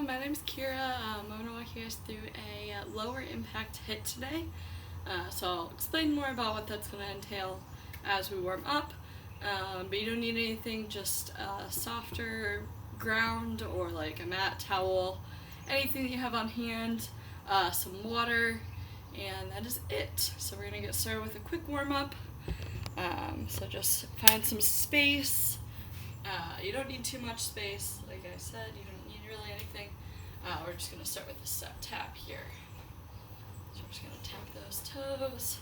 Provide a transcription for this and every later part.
My name's Kira. I'm going to walk you guys through a lower impact HIIT today. So I'll explain more about what that's going to entail as we warm up. But you don't need anything, just a softer ground or like a mat, towel, anything that you have on hand, some water, and that is it. So we're going to get started with a quick warm up. So just find some space. You don't need too much space, like I said, you don't need really anything. We're just going to start with a step tap here. So we're just going to tap those toes.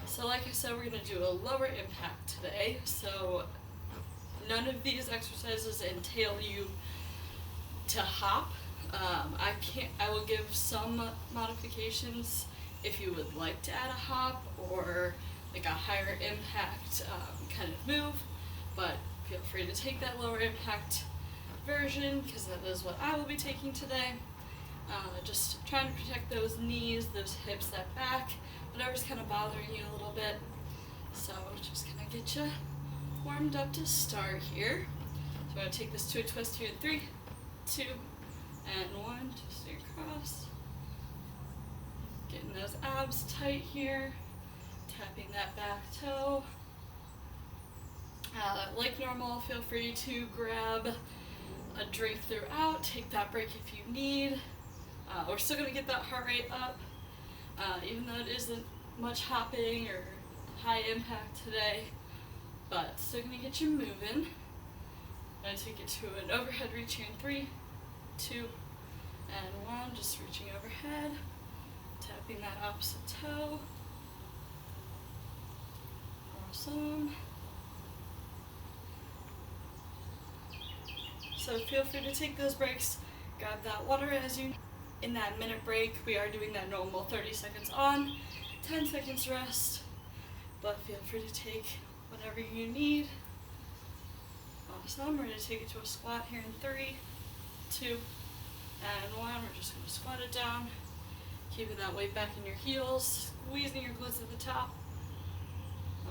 So like I said, we're going to do a lower impact today. So none of these exercises entail you to hop. I will give some modifications if you would like to add a hop or like a higher impact kind of move, but feel free to take that lower impact version because that is what I will be taking today. Just trying to protect those knees, those hips, that back, whatever's kind of bothering you a little bit. So just gonna get you warmed up to start here. So I'm gonna take this to a twist here in 3, 2, and 1. Just stay across. Getting those abs tight here. Tapping that back toe. Like normal, feel free to grab a drink throughout. Take that break if you need. We're still going to get that heart rate up, even though it isn't much hopping or high impact today, but still going to get you moving. I'm going to take it to an overhead reach here in 3, 2, and 1. Just reaching overhead, tapping that opposite toe. Awesome. So feel free to take those breaks, grab that water as you. In that minute break, we are doing that normal 30 seconds on, 10 seconds rest, but feel free to take whatever you need. Awesome. We're going to take it to a squat here in 3, 2, and 1. We're just going to squat it down, keeping that weight back in your heels, squeezing your glutes at the top.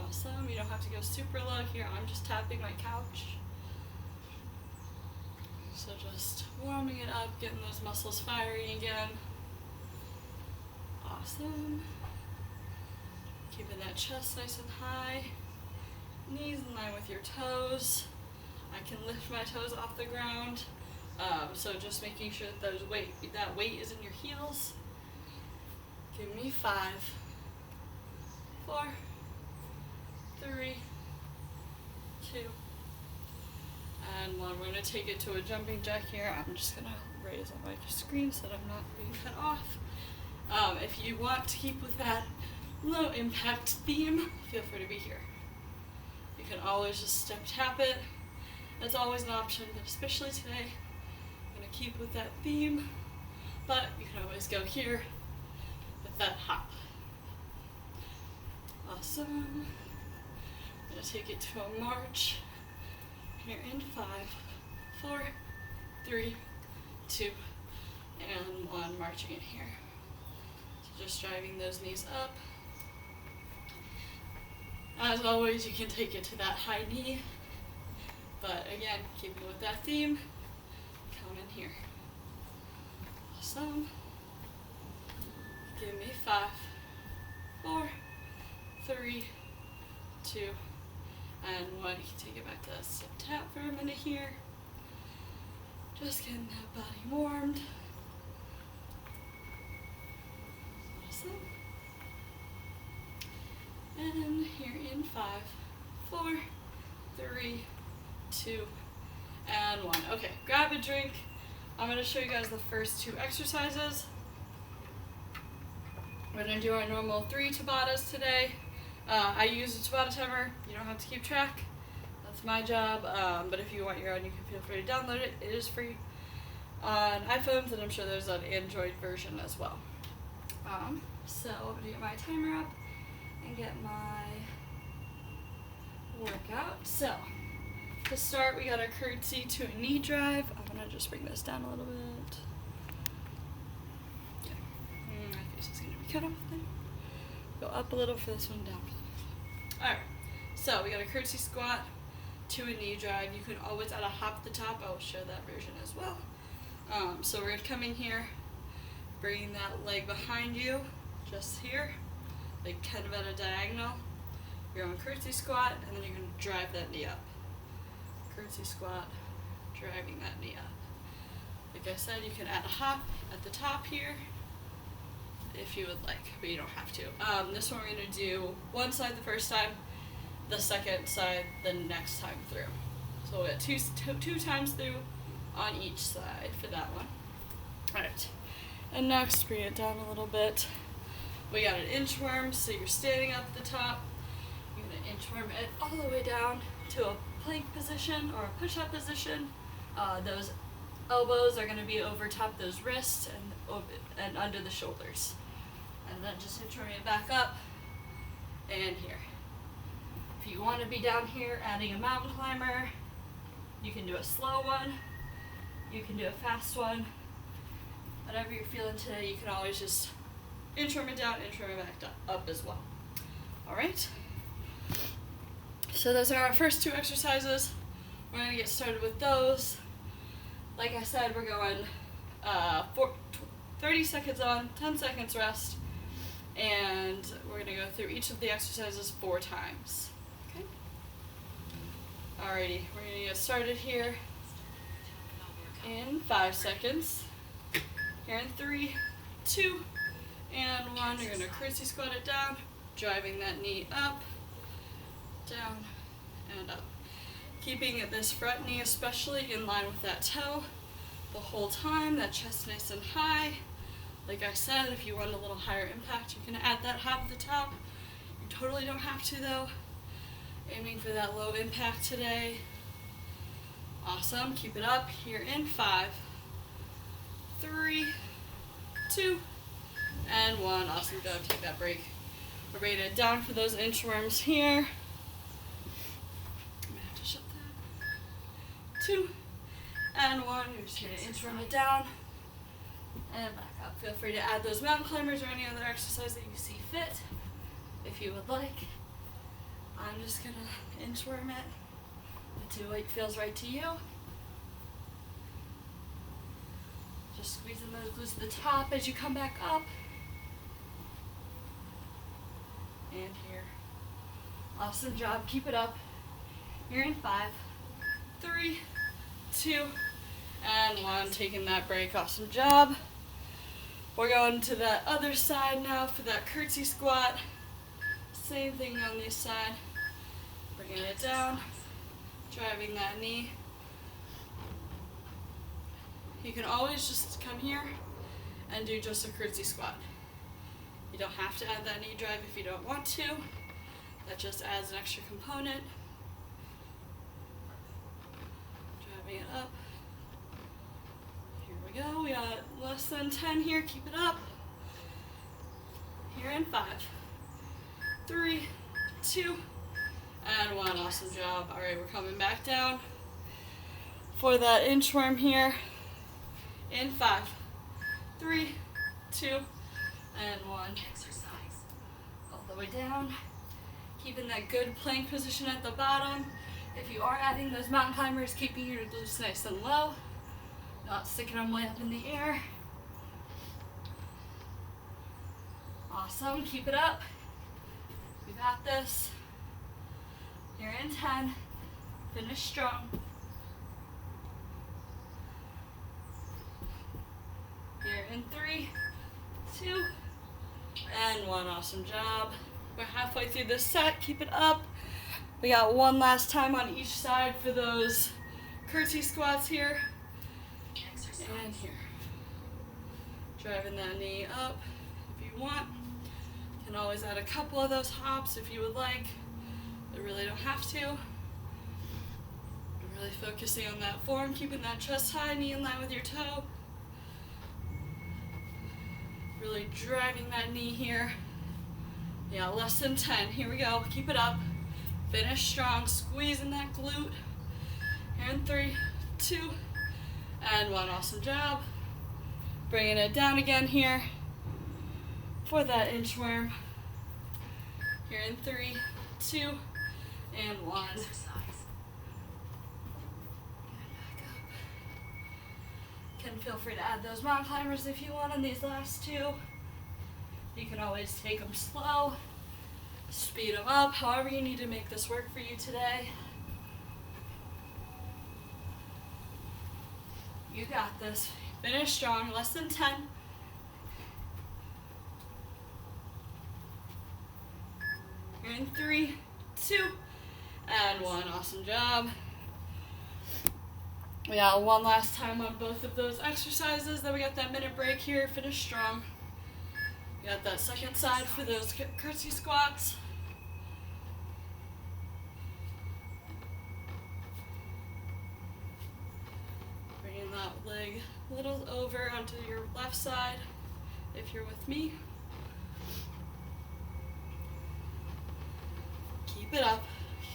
Awesome. You don't have to go super low here. I'm just tapping my couch. So just warming it up, getting those muscles firing again. Awesome. Keeping that chest nice and high. Knees in line with your toes. I can lift my toes off the ground. So just making sure that that weight is in your heels. Give me 5, 4, 3, 2, and 1. We're going to take it to a jumping jack here. I'm just going to raise on my screen so that I'm not being cut off. If you want to keep with that low impact theme, feel free to be here. You can always just step tap it. That's always an option, but especially today, I'm going to keep with that theme, but you can always go here with that hop. Awesome. I'm going to take it to a march here in 5, 4, 3, 2, and 1. Marching it here. So just driving those knees up. As always, you can take it to that high knee, but again, keeping with that theme, come in here. Awesome. Give me 5, 4, 3, 2, and 1. You can take it back to that step tap for a minute here. Just getting that body warmed. Awesome. And here in 5, 4, 3, 2, and 1. Okay, grab a drink. I'm going to show you guys the first 2 exercises. We're going to do our normal 3 Tabatas today. I use a Tabata timer. You don't have to keep track. That's my job. But if you want your own, you can feel free to download it. It is free on iPhones, and I'm sure there's an Android version as well. So I'm going to get my timer up and get my workout. So to start, we got our curtsy to a knee drive. I'm going to just bring this down a little bit. Okay. My face is going to be cut off there. Go up a little for this one, down. Alright, so we got a curtsy squat to a knee drive. You can always add a hop at the top. I will show that version as well. So we're gonna come in here, bringing that leg behind you, just here, like kind of at a diagonal. You're on curtsy squat, and then you're gonna drive that knee up. Curtsy squat, driving that knee up. Like I said, you can add a hop at the top here, if you would like, but you don't have to. This one we're gonna do one side the first time, the second side the next time through. So we'll get two times through on each side for that one. Alright, and next bring it down a little bit. We got an inchworm, so you're standing up at the top. You're gonna inchworm it all the way down to a plank position or a push-up position. Those elbows are gonna be over top those wrists and under the shoulders. And then just inchworm it back up and here. If you want to be down here adding a mountain climber, you can do a slow one, you can do a fast one. Whatever you're feeling today, you can always just inchworm it down, inchworm it back up as well. Alright? So those are our first two exercises. We're going to get started with those. Like I said, we're going 30 seconds on, 10 seconds rest, and we're going to go through each of the exercises 4 times. Okay? Alrighty, we're going to get started here in 5 seconds. Here in 3, 2, and 1. You're going to curtsy squat it down, driving that knee up, down, and up. Keeping this front knee especially in line with that toe the whole time, that chest nice and high. Like I said, if you want a little higher impact, you can add that hop at the top. You totally don't have to though. Aiming for that low impact today. Awesome, keep it up. Here in 5, 3, 2, and 1. Awesome job, take that break. We're rated down for those inchworms here. 2 and 1. You're just going to inchworm it down and back up. Feel free to add those mountain climbers or any other exercise that you see fit if you would like. I'm just going to inchworm it to what feels right to you. Just squeezing those glutes to the top as you come back up. And here. Awesome job. Keep it up. You're in 5, 3, 2, and 1. Taking that break. Awesome job. We're going to that other side now for that curtsy squat. Same thing on this side. Bringing it down, driving that knee. You can always just come here and do just a curtsy squat. You don't have to add that knee drive if you don't want to. That just adds an extra component. Driving it up. Here we go. We got less than 10 here. Keep it up. Here in 5, 3, 2, and 1. Awesome job. All right, we're coming back down for that inchworm here. In 5, 3, 2, and 1. All the way down. Keeping that good plank position at the bottom. If you are adding those mountain climbers, keeping your glutes nice and low. Not sticking them way up in the air. Awesome. Keep it up. We got this. You're in 10. Finish strong. Here in 3, 2, and 1. Awesome job. We're halfway through this set. Keep it up. We got one last time on each side for those curtsy squats here. And here. Driving that knee up if you want. You can always add a couple of those hops if you would like. You really don't have to. You're really focusing on that form, keeping that chest high, knee in line with your toe. Really driving that knee here. Yeah, less than 10. Here we go. Keep it up. Finish strong. Squeezing that glute. Here in 3, 2, and 1. Awesome job. Bringing it down again here for that inchworm. Here in 3, 2, and 1. can feel free to add those mountain climbers if you want on these last two. You can always take them slow, speed them up, however you need to make this work for you today. You got this. Finish strong, less than 10. You're in 3, 2, and 1. Awesome job. We got one last time on both of those exercises. Then we got that minute break here. Finish strong. We got that second side for those curtsy squats. Bringing that leg a little over onto your left side if you're with me. Keep it up.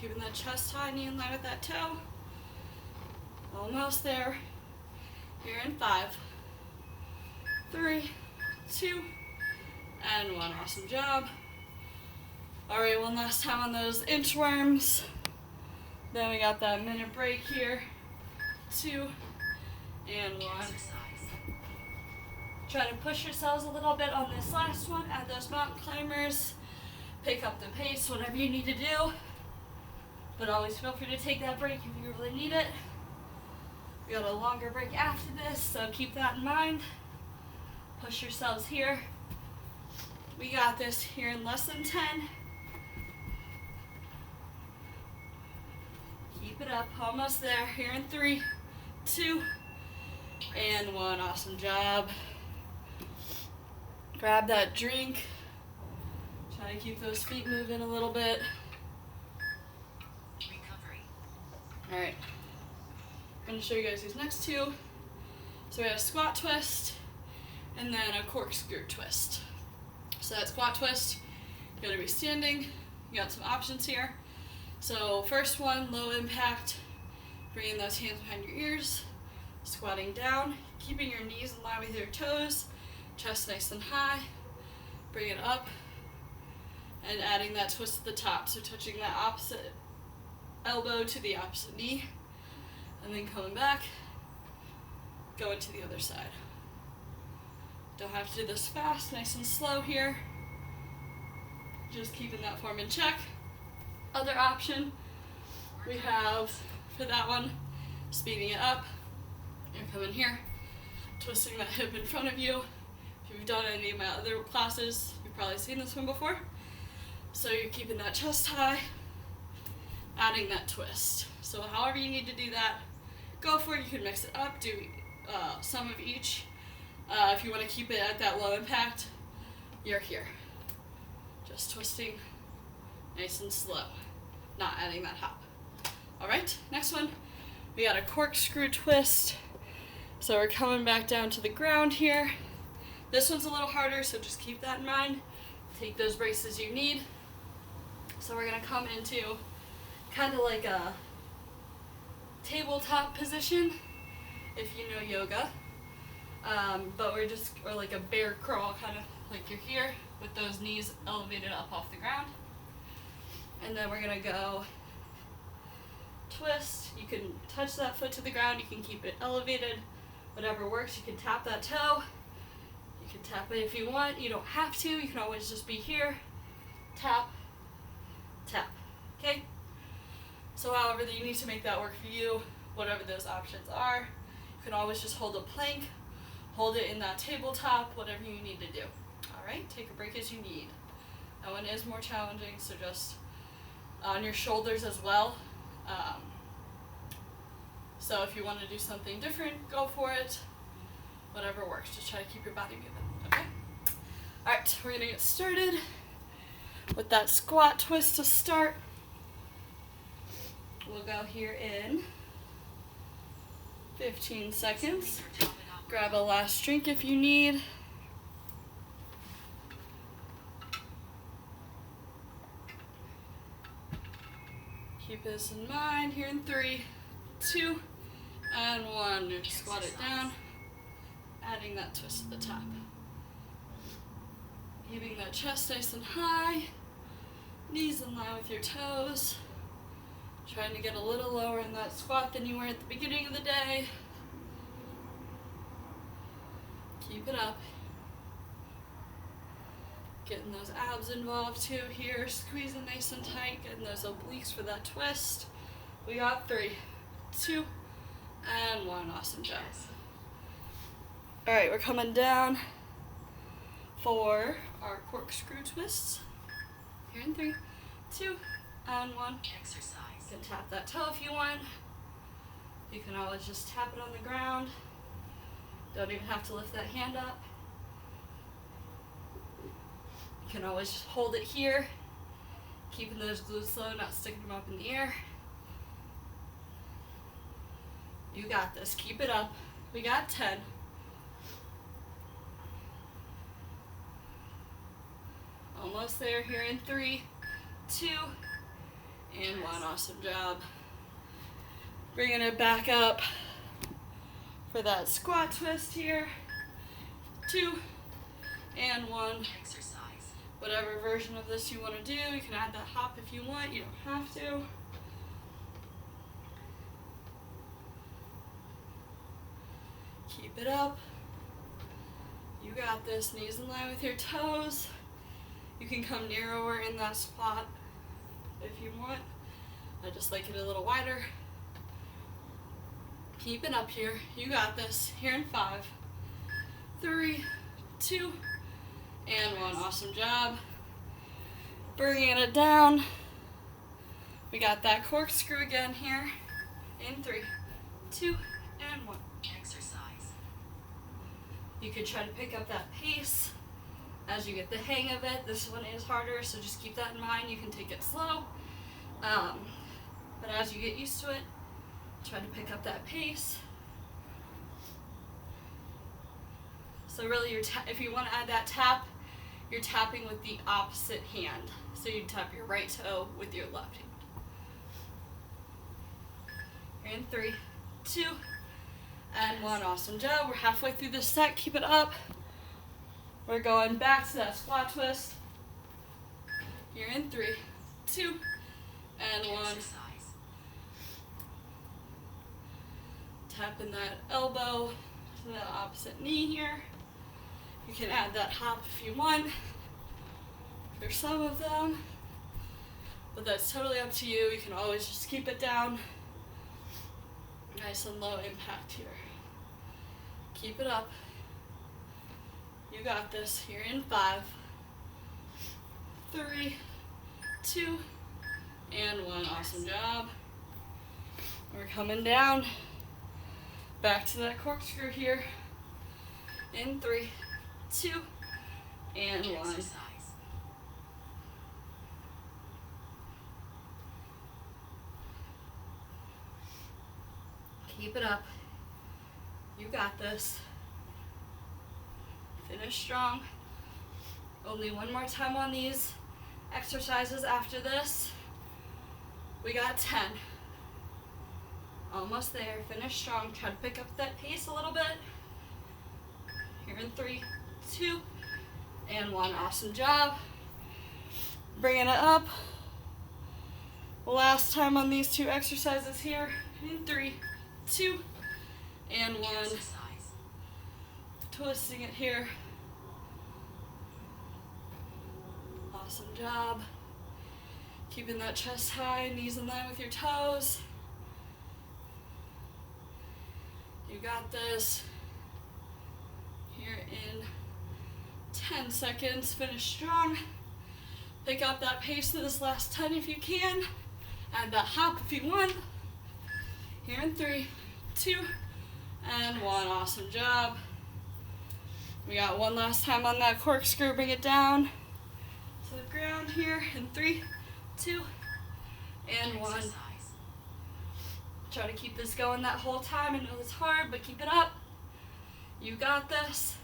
Keeping that chest high, knee in line with that toe. Almost there. You're in 5, 3, 2, and 1. Awesome job. Alright, one last time on those inchworms. Then we got that minute break here. 2 and 1. Try to push yourselves a little bit on this last one. Add those mountain climbers. Pick up the pace, whatever you need to do. But always feel free to take that break if you really need it. We got a longer break after this, so keep that in mind. Push yourselves here. We got this here in less than 10. Keep it up, almost there. Here in 3, 2, and 1. Awesome job. Grab that drink. Try to keep those feet moving a little bit. All right. I'm going to show you guys these next two. So we have a squat twist and then a corkscrew twist. So that squat twist, you're going to be standing. You got some options here. So first one, low impact, bringing those hands behind your ears, squatting down, keeping your knees in line with your toes, chest nice and high, bring it up, and adding that twist at the top. So touching that opposite elbow to the opposite knee. And then coming back, going to the other side. Don't have to do this fast, nice and slow here. Just keeping that form in check. Other option we have for that one, speeding it up. You're coming here, twisting that hip in front of you. If you've done any of my other classes, you've probably seen this one before. So you're keeping that chest high, adding that twist. So however you need to do that, go for it. You can mix it up, do some of each. If you want to keep it at that low impact, you're here. Just twisting nice and slow, not adding that hop. All right, next one, we got a corkscrew twist. So we're coming back down to the ground here. This one's a little harder, so just keep that in mind. Take those braces you need. So we're gonna come into kind of like a tabletop position, if you know yoga, but we're like a bear crawl, kind of like you're here with those knees elevated up off the ground. And then we're gonna go twist. You can touch that foot to the ground, you can keep it elevated, whatever works. You can tap that toe, you can tap it if you want, you don't have to, you can always just be here, tap, tap, okay? So however you need to make that work for you, whatever those options are, you can always just hold a plank, hold it in that tabletop, whatever you need to do. All right, take a break as you need. That one is more challenging, so just on your shoulders as well. So if you want to do something different, go for it. Whatever works, just try to keep your body moving, okay? All right, we're gonna get started with that squat twist to start. We'll go here in 15 seconds. Grab a last drink if you need. Keep this in mind. Here in 3, 2, and 1. Squat it down. Adding that twist at the top. Keeping that chest nice and high. Knees in line with your toes. Trying to get a little lower in that squat than you were at the beginning of the day. Keep it up. Getting those abs involved too here. Squeezing nice and tight. Getting those obliques for that twist. We got 3, 2, and 1. Awesome job. Alright, we're coming down for our corkscrew twists. Here in 3, 2, and 1. Exercise. You can tap that toe if you want. You can always just tap it on the ground. Don't even have to lift that hand up. You can always just hold it here, keeping those glutes low, not sticking them up in the air. You got this. Keep it up. We got 10. Almost there. Here in 3, 2, and 1. Awesome job. Bringing it back up for that squat twist here. 2 and 1. Exercise. Whatever version of this you want to do. You can add that hop if you want. You don't have to. Keep it up. You got this. Knees in line with your toes. You can come narrower in that squat if you want. I just like it a little wider. Keep it up here. You got this. Here in 5, 3, 2, and 1. Awesome job. Bringing it down. We got that corkscrew again here. In 3, 2, and 1. Exercise. You could try to pick up that pace as you get the hang of it. This one is harder, so just keep that in mind. You can take it slow. But as you get used to it, try to pick up that pace. So really, if you want to add that tap, you're tapping with the opposite hand. So you tap your right toe with your left hand. Here in 3, 2, and 1. Awesome job. We're halfway through this set. Keep it up. We're going back to that squat twist. Here in 3, 2, and 1. Exercise. Tapping that elbow to the opposite knee here. You can add that hop if you want for some of them, but that's totally up to you. You can always just keep it down. Nice and low impact here. Keep it up. You got this. Here in 5, 3, 2, and 1. Awesome job. We're coming down. Back to that corkscrew here. In 3, 2, and 1. Exercise. Keep it up. You got this. Finish strong. Only one more time on these exercises after this. We got 10. Almost there. Finish strong. Try to pick up that pace a little bit. Here in 3, 2, and 1. Awesome job. Bringing it up. Last time on these 2 exercises here. In 3, 2, and 1. Exercise. Twisting it here. Awesome job. Keeping that chest high, knees in line with your toes. You got this. Here in 10 seconds. Finish strong. Pick up that pace to this last 10 if you can. Add that hop if you want. Here in 3, 2, and 1. Awesome job. We got one last time on that corkscrew. Bring it down to the ground here in 3, 2, and 1. Exercise. Try to keep this going that whole time. I know it's hard, but keep it up. You got this.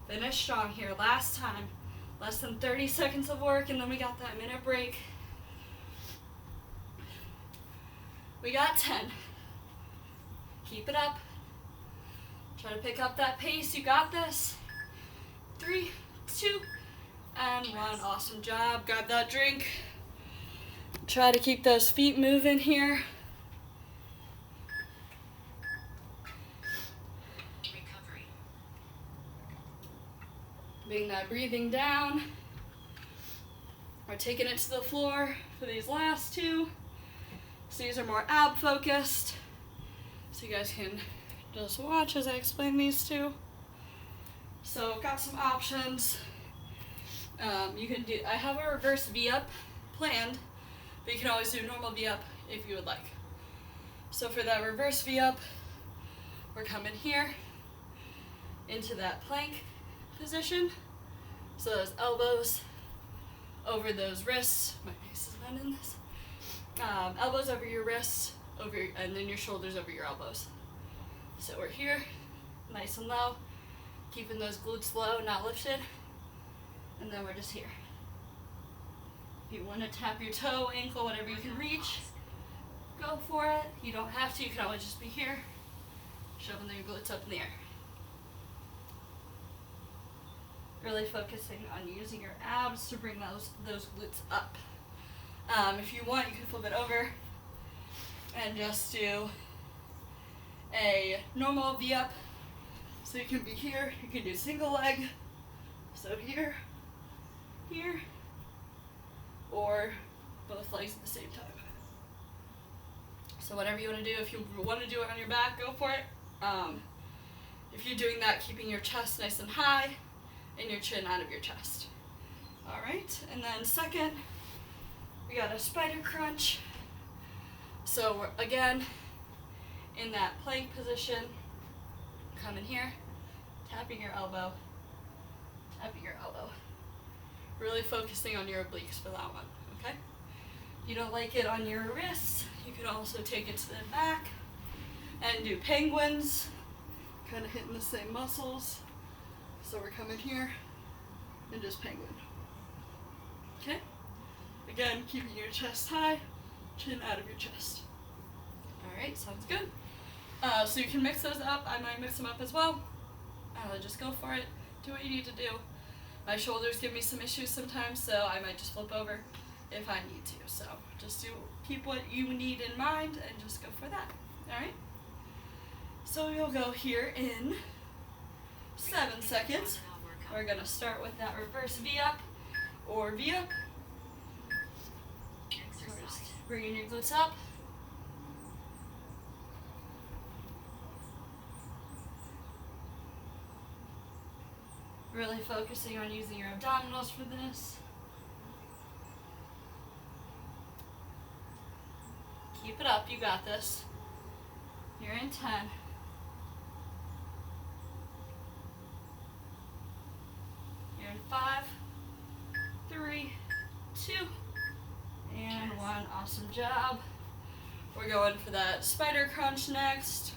Finish strong here. Last time. Less than 30 seconds of work, and then we got that minute break. We got 10. Keep it up. Try to pick up that pace. You got this. 3, 2, and 1. Awesome job. Grab that drink. Try to keep those feet moving here. keeping that breathing down. We're taking it to the floor for these last two. So these are more ab focused. So you guys can just watch as I explain these two. So got some options. You can do, I have a reverse V-up planned, but you can always do normal V-up if you would like. So for that reverse V-up, we're coming here into that plank position. So those elbows over those wrists. My face is not in this. Elbows over your wrists, and then your shoulders over your elbows. So we're here, nice and low, keeping those glutes low, not lifted. And then we're just here. If you want to tap your toe, ankle, whatever you can reach, go for it. You don't have to, you can always just be here, shoving your glutes up in the air. Really focusing on using your abs to bring those glutes up. If you want, you can flip it over and just do a normal V-up. So you can be here, you can do single leg, so here, here, or both legs at the same time. So whatever you want to do, if you want to do it on your back, go for it. If you're doing that, keeping your chest nice and high and your chin out of your chest. All right, and then second, we got a spider crunch. So we're, again, in that plank position, come in here, tapping your elbow, really focusing on your obliques for that one, okay? If you don't like it on your wrists, you can also take it to the back and do penguins, kind of hitting the same muscles. So we're coming here and just penguin, okay? Again, keeping your chest high, chin out of your chest. All right, sounds good. So you can mix those up. I might mix them up as well. Just go for it. Do what you need to do. My shoulders give me some issues sometimes, so I might just flip over if I need to. So just keep what you need in mind and just go for that. All right? So you'll go here in 7 seconds. We're going to start with that reverse V-up or V-up. Just bringing your glutes up. Really focusing on using your abdominals for this. Keep it up, you got this. You're in 10. You're in 5, 3, 2, and 1. Awesome job. We're going for that spider crunch next.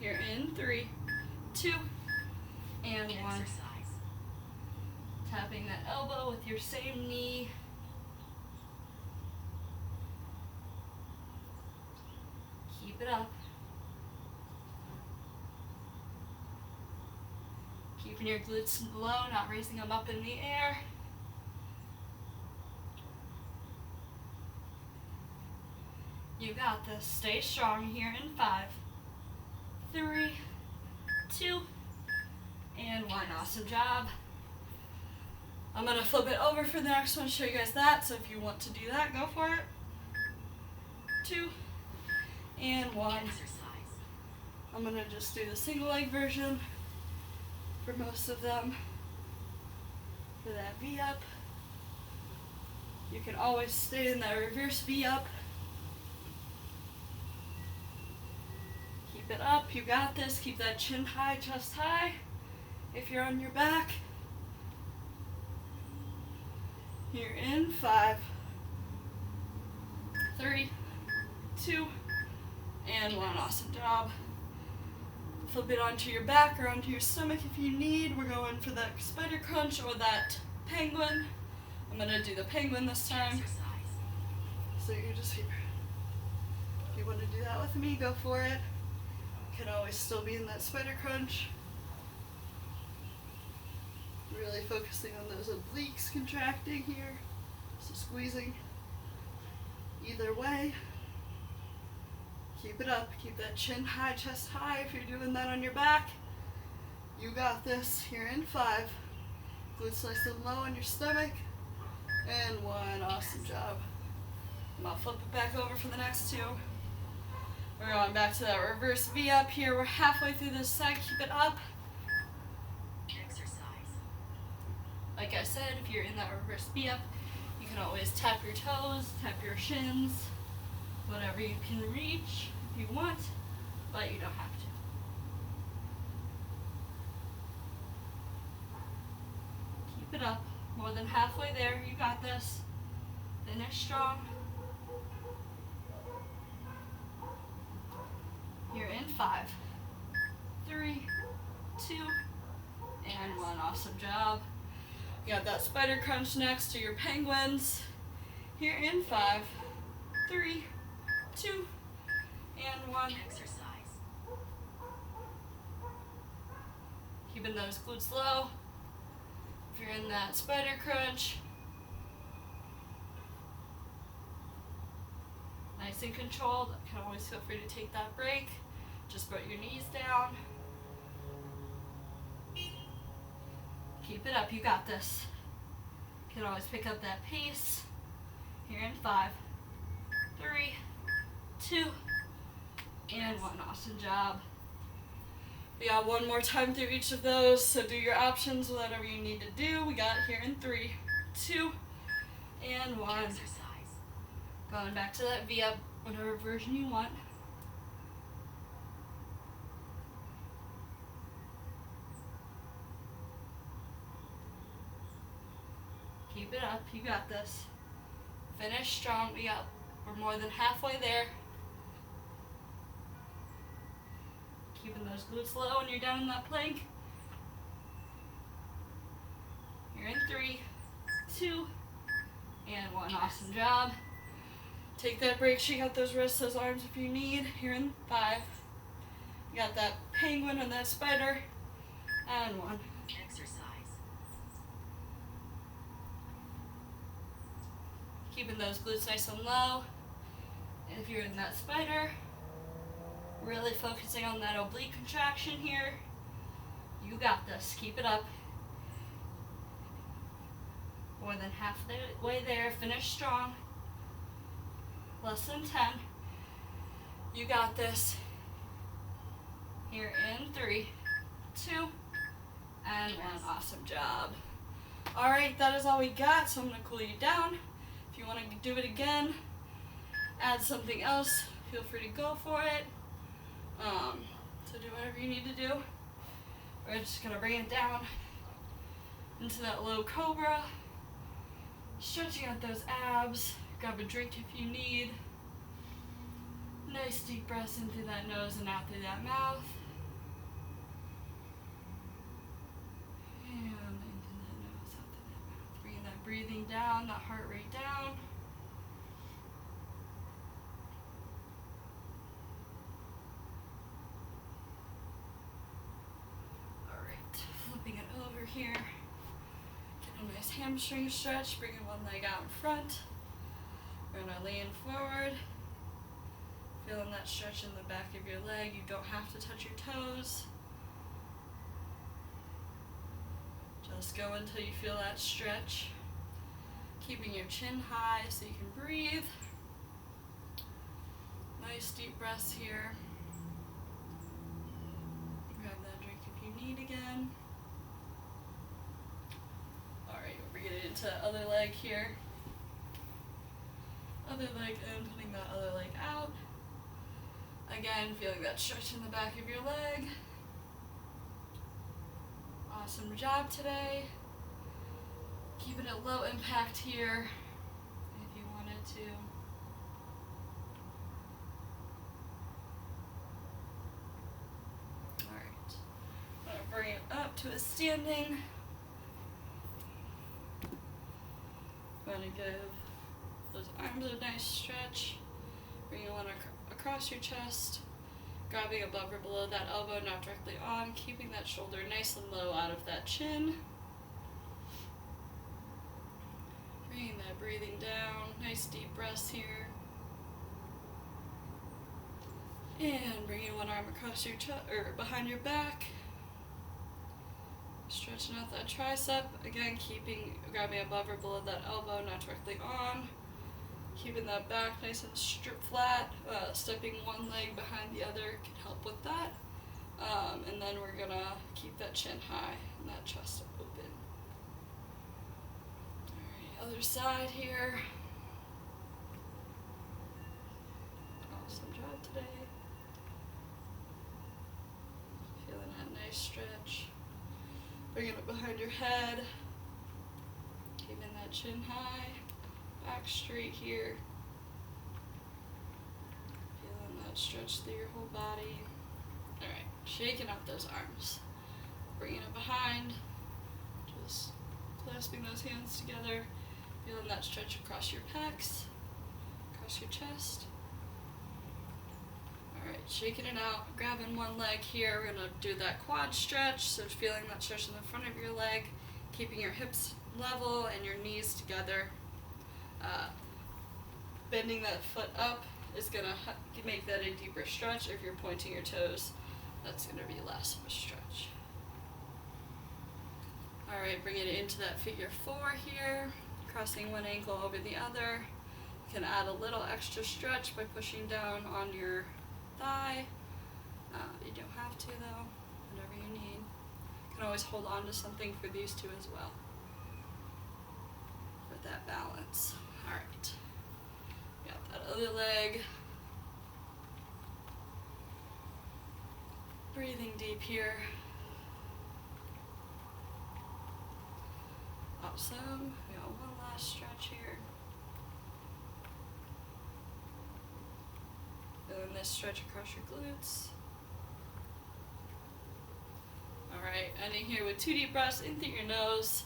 You're in 3, 2, and 1. Tapping that elbow with your same knee. Keep it up. Keeping your glutes low, not raising them up in the air. You got this. Stay strong here in 5, 3, 2, and 1. Awesome job. I'm going to flip it over for the next one, show you guys that. So if you want to do that, go for it. 2, and 1. I'm going to just do the single leg version for most of them. For that V-up. You can always stay in that reverse V-up. Keep it up. You got this. Keep that chin high, chest high. If you're on your back, you're in 5, 3, 2, and 1. Awesome job. Flip it onto your back or onto your stomach if you need. We're going for that spider crunch or that penguin. I'm going to do the penguin this time. So you're just here. If you want to do that with me, go for it. You can always still be in that spider crunch. Really focusing on those obliques contracting here, so squeezing either way. Keep it up, keep that chin high, chest high if you're doing that on your back. You got this. Here in 5. Glutes nice and low on your stomach. And 1. Awesome job. I'm gonna flip it back over for the next 2. We're going back to that reverse V up here. We're halfway through this side. Keep it up. Exercise. Like I said, if you're in that reverse V up, you can always tap your toes, tap your shins, whatever you can reach if you want, but you don't have to. Keep it up. More than halfway there. You got this. Finish strong. You're in 5, 3, 2, and 1. Awesome job. You got that spider crunch next to your penguins. Here in 5, 3, 2, and 1. Exercise. Keeping those glutes low. If you're in that spider crunch, nice and controlled. You can always feel free to take that break. Just put your knees down. Keep it up, you got this. You can always pick up that pace. Here in 5, 3, 2, and 1. Awesome job. We got one more time through each of those, so do your options, whatever you need to do. We got here in 3, 2, and 1. Exercise. Going back to that V up, whatever version you want. Keep it up, you got this. Finish strong, we're more than halfway there. Keeping those glutes low when you're down in that plank. You're in 3, 2, and 1. Awesome job. Take that break, shake out those wrists, those arms if you need. Here in 5. You got that penguin and that spider. And 1. Exercise. Keeping those glutes nice and low. And if you're in that spider, really focusing on that oblique contraction here. You got this. Keep it up. More than half the way there. Finish strong. Less than 10. You got this. Here in 3, 2, and 1. Awesome job. Alright, that is all we got, so I'm going to cool you down. If you want to do it again, add something else, feel free to go for it. So do whatever you need to do. We're just going to bring it down into that low cobra. Stretching out those abs. Grab a drink if you need. Nice deep breaths in through that nose and out through that mouth. And into that nose, out through that mouth. Bringing that breathing down, that heart rate down. Alright, flipping it over here. Get a nice hamstring stretch, bringing one leg out in front. We're going to lean forward. Feeling that stretch in the back of your leg. You don't have to touch your toes. Just go until you feel that stretch. Keeping your chin high so you can breathe. Nice deep breaths here. Grab that drink if you need again. Alright, we'll bring it into the other leg here. Other leg in, putting that other leg out. Again, feeling that stretch in the back of your leg. Awesome job today. Keeping it low impact here if you wanted to. Alright. I'm going to bring it up to a standing. I'm going to give those arms a nice stretch. Bring one across your chest. Grabbing above or below that elbow, not directly on. Keeping that shoulder nice and low out of that chin. Bringing that breathing down. Nice deep breaths here. And bringing one arm across your chest or behind your back. Stretching out that tricep. Again, grabbing above or below that elbow, not directly on. Keeping that back nice and flat. Stepping one leg behind the other can help with that. And then we're gonna keep that chin high and that chest open. Alright, other side here. Awesome job today. Feeling that nice stretch. Bringing it behind your head. Keeping that chin high. Back straight here. Feeling that stretch through your whole body. Alright, shaking out those arms. Bringing it behind. Just clasping those hands together. Feeling that stretch across your pecs. Across your chest. Alright, shaking it out. Grabbing one leg here. We're going to do that quad stretch. So feeling that stretch in the front of your leg. Keeping your hips level and your knees together. Bending that foot up is going to make that a deeper stretch. If you're pointing your toes, that's going to be less of a stretch. Alright, bring it into that figure 4 here, crossing one ankle over the other. You can add a little extra stretch by pushing down on your thigh. You don't have to though, whatever you need. You can always hold on to something for these two as well, for that balance. Alright, got that other leg. Breathing deep here. Awesome. We got one last stretch here. Feeling this stretch across your glutes. Alright, ending here with 2 deep breaths in through your nose.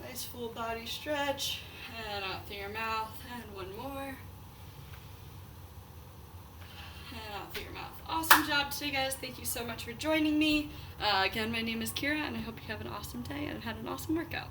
Nice full body stretch. And out through your mouth. And one more. And out through your mouth. Awesome job today, guys. Thank you so much for joining me. Again, my name is Kira, and I hope you have an awesome day and had an awesome workout.